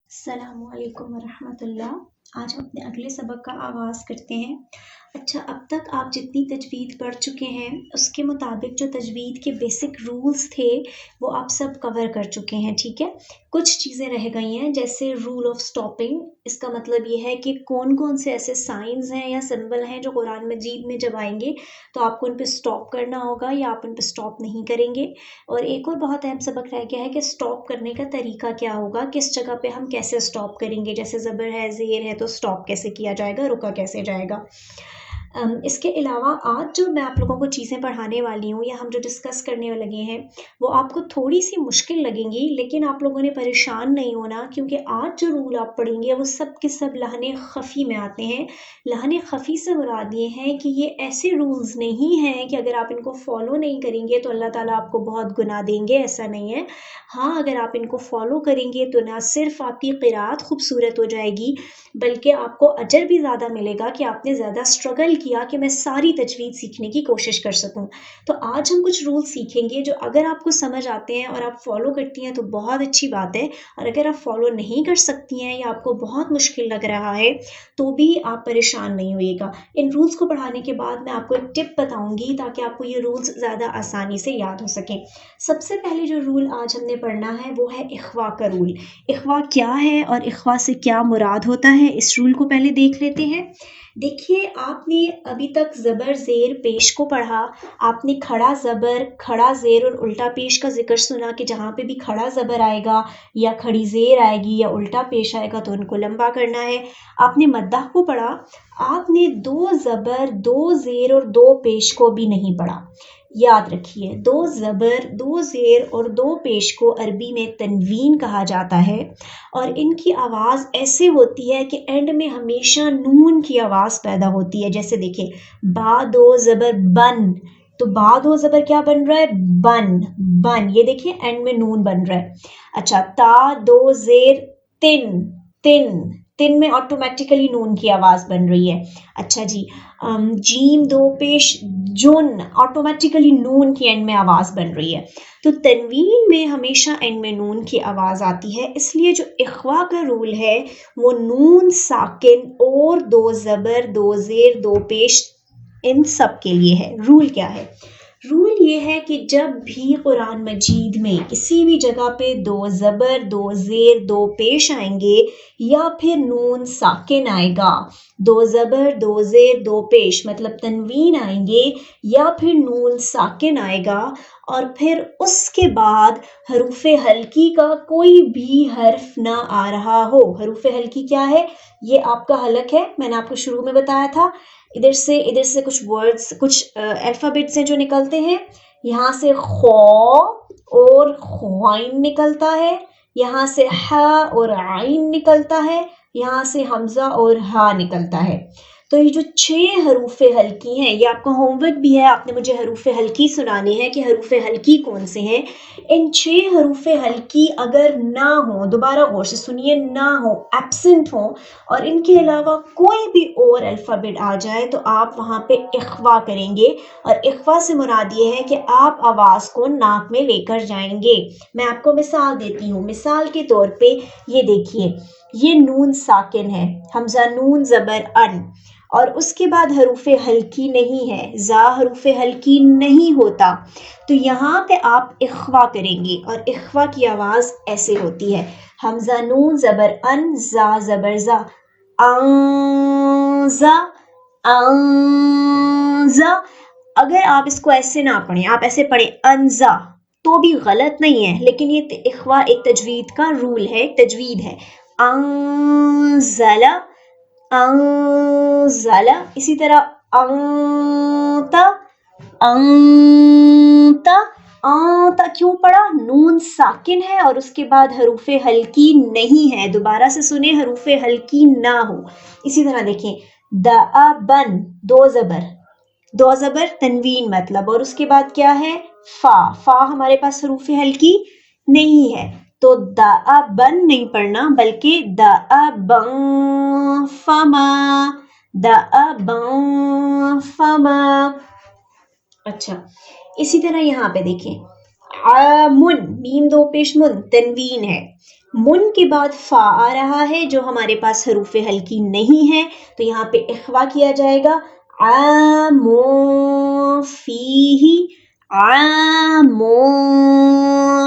السلام علیکم ورحمۃ اللہ۔ آج ہم اپنے اگلے سبق کا آغاز کرتے ہیں۔ اچھا، اب تک آپ جتنی تجوید پڑھ چکے ہیں اس کے مطابق جو تجوید کے بیسک رولز تھے وہ آپ سب کور کر چکے ہیں، ٹھیک ہے۔ کچھ چیزیں رہ گئی ہیں جیسے رول آف سٹاپنگ۔ اس کا مطلب یہ ہے کہ کون کون سے ایسے سائنز ہیں یا سمبل ہیں جو قرآن مجید میں جب آئیں گے تو آپ کو ان پہ سٹاپ کرنا ہوگا یا آپ ان پہ سٹاپ نہیں کریں گے۔ اور ایک اور بہت اہم سبق رہ گیا ہے کہ سٹاپ کرنے کا طریقہ کیا ہوگا، کس جگہ پہ ہم کیسے سٹاپ کریں گے، جیسے زبر ہے، زیر ہے تو سٹاپ کیسے کیا جائے گا، رکا کیسے جائے گا۔ اس کے علاوہ آج جو میں آپ لوگوں کو چیزیں پڑھانے والی ہوں یا ہم جو ڈسکس کرنے لگے ہیں وہ آپ کو تھوڑی سی مشکل لگیں گی، لیکن آپ لوگوں نے پریشان نہیں ہونا، کیونکہ آج جو رول آپ پڑھیں گے وہ سب کے سب لحن خفی میں آتے ہیں۔ لحن خفی سے مراد یہ ہے کہ یہ ایسے رولز نہیں ہیں کہ اگر آپ ان کو فالو نہیں کریں گے تو اللہ تعالیٰ آپ کو بہت گناہ دیں گے، ایسا نہیں ہے۔ ہاں، اگر آپ ان کو فالو کریں گے تو نہ صرف آپ کی قرأت خوبصورت ہو جائے گی بلکہ آپ کو اجر بھی زیادہ ملے گا کہ آپ نے زیادہ اسٹرگل کیا کہ میں ساری تجوید سیکھنے کی کوشش کر سکوں۔ تو آج ہم کچھ رول سیکھیں گے جو اگر آپ کو سمجھ آتے ہیں اور آپ فالو کرتی ہیں تو بہت اچھی بات ہے، اور اگر آپ فالو نہیں کر سکتی ہیں یا آپ کو بہت مشکل لگ رہا ہے تو بھی آپ پریشان نہیں ہوئے گا۔ ان رولز کو پڑھانے کے بعد میں آپ کو ایک ٹپ بتاؤں گی تاکہ آپ کو یہ رولز زیادہ آسانی سے یاد ہو سکیں۔ سب سے پہلے جو رول آج ہم نے پڑھنا ہے وہ ہے اخوا کا رول۔ اخوا کیا ہے اور اخوا سے کیا مراد ہوتا ہے، اس رول کو پہلے دیکھ لیتے ہیں۔ دیکھیے، آپ نے ابھی تک زبر زیر پیش کو پڑھا، آپ نے کھڑا زبر کھڑا زیر اور الٹا پیش کا ذکر سنا کہ جہاں پہ بھی کھڑا زبر آئے گا یا کھڑی زیر آئے گی یا الٹا پیش آئے گا تو ان کو لمبا کرنا ہے۔ آپ نے مدح کو پڑھا، آپ نے 2 زبر 2 زیر اور 2 پیش کو بھی نہیں پڑھا۔ یاد رکھیے، 2 زبر 2 زیر اور 2 پیش کو عربی میں تنوین کہا جاتا ہے، اور ان کی آواز ایسے ہوتی ہے کہ اینڈ میں ہمیشہ نون کی آواز پیدا ہوتی ہے۔ جیسے دیکھیں، با 2 زبر بن، تو با 2 زبر کیا بن رہا ہے، بن بن، یہ دیکھیں اینڈ میں نون بن رہا ہے۔ اچھا، تا 2 زیر تن تن تن میں آٹومیٹیکلی نون کی آواز بن رہی ہے۔ اچھا جی، جیم 2 پیش جن، آٹومیٹیکلی نون کی اینڈ میں آواز بن رہی ہے۔ تو تنوین میں ہمیشہ اینڈ میں نون کی آواز آتی ہے، اس لیے جو اخوا کا رول ہے وہ نون ساکن اور 2 زبر 2 زیر 2 پیش ان سب کے لیے ہے۔ رول کیا ہے؟ رول یہ ہے کہ جب بھی قرآن مجید میں کسی بھی جگہ پہ 2 زبر 2 زیر 2 پیش آئیں گے یا پھر نون ساکن آئے گا، 2 زبر 2 زیر 2 پیش مطلب تنوین آئیں گے یا پھر نون ساکن آئے گا، اور پھر اس کے بعد حروف ہلکی کا کوئی بھی حرف نہ آ رہا ہو۔ حروف ہلکی کیا ہے؟ یہ آپ کا حلق ہے، میں نے آپ کو شروع میں بتایا تھا۔ ادھر سے کچھ ورڈز، کچھ الفابیٹس ہیں جو نکلتے ہیں، یہاں سے خو اور خوائن نکلتا ہے، یہاں سے ح اور عین نکلتا ہے، یہاں سے حمزہ اور ہا نکلتا ہے۔ تو یہ جو 6 حروف ہلکی ہیں، یہ آپ کا ہوم ورک بھی ہے، آپ نے مجھے حروف ہلکی سنانی ہے کہ حروف ہلکی کون سے ہیں۔ ان 6 حروف ہلکی اگر نہ ہوں، دوبارہ غور سے سنیے، نہ ہوں، ایبسنٹ ہوں، اور ان کے علاوہ کوئی بھی اور الفابیٹ آ جائے تو آپ وہاں پہ اخوا کریں گے، اور اخوا سے مراد یہ ہے کہ آپ آواز کو ناک میں لے کر جائیں گے۔ میں آپ کو مثال دیتی ہوں، مثال کے طور پہ یہ دیکھیے، یہ نون ساکن ہے، حمزہ نون زبر ان، اور اس کے بعد حروف ہلکی نہیں ہے، زا حروف ہلکی نہیں ہوتا، تو یہاں پہ آپ اخوا کریں گے، اور اخوا کی آواز ایسے ہوتی ہے، حمزہ نون زبر ان، زا زبر زا، انزا انزا۔ اگر آپ اس کو ایسے نہ پڑھیں، آپ ایسے پڑھیں انزا تو بھی غلط نہیں ہے، لیکن یہ اخوا ایک تجوید کا رول ہے، ایک تجوید ہے۔ انزلا انزلا، اسی طرح انتا انتا انتا، کیوں پڑھا؟ نون ساکن ہے اور اس کے بعد حروف ہلکی نہیں ہے، دوبارہ سے سنیں، حروف ہلکی نہ ہو۔ اسی طرح دیکھیں، دأبن 2 زبر تنوین مطلب، اور اس کے بعد کیا ہے، فا، فا ہمارے پاس حروف ہلکی نہیں ہے، تو دأبن نہیں پڑھنا بلکہ دأبن فما، دأبن فما۔ اچھا، اسی طرح یہاں پہ دیکھیں، عامن، میم 2 پیش من تنوین ہے، من کے بعد فا آ رہا ہے جو ہمارے پاس حروف ہلکی نہیں ہے، تو یہاں پہ اخوا کیا جائے گا، عام فیہ، عام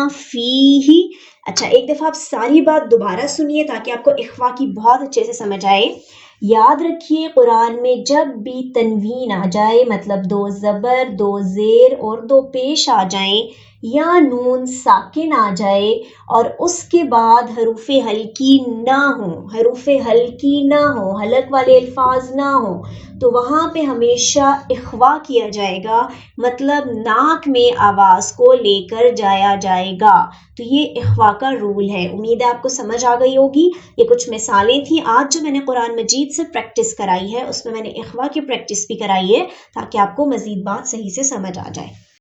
فیہ۔ اچھا ایک دفعہ آپ ساری بات دوبارہ سنیے تاکہ آپ کو اخوا کی بہت اچھے سے سمجھ آئے۔ یاد رکھیے قرآن میں جب بھی تنوین آ جائے، مطلب دو زبر، دو زیر اور دو پیش آ جائیں، یا نون ساکن آ جائے اور اس کے بعد حروف ہلکی نہ ہوں، حروف ہلکی نہ ہوں، حلق والے الفاظ نہ ہوں، تو وہاں پہ ہمیشہ اخوا کیا جائے گا، مطلب ناک میں آواز کو لے کر جایا جائے گا۔ تو یہ اخوا کا رول ہے۔ امید ہے آپ کو سمجھ آ گئی ہوگی۔ یہ کچھ مثالیں تھیں آج جو میں نے قرآن مجید سے پریکٹس کرائی ہے، اس میں میں نے اخوا کی پریکٹس بھی کرائی ہے تاکہ آپ کو مزید بات صحیح سے سمجھ آ جائے۔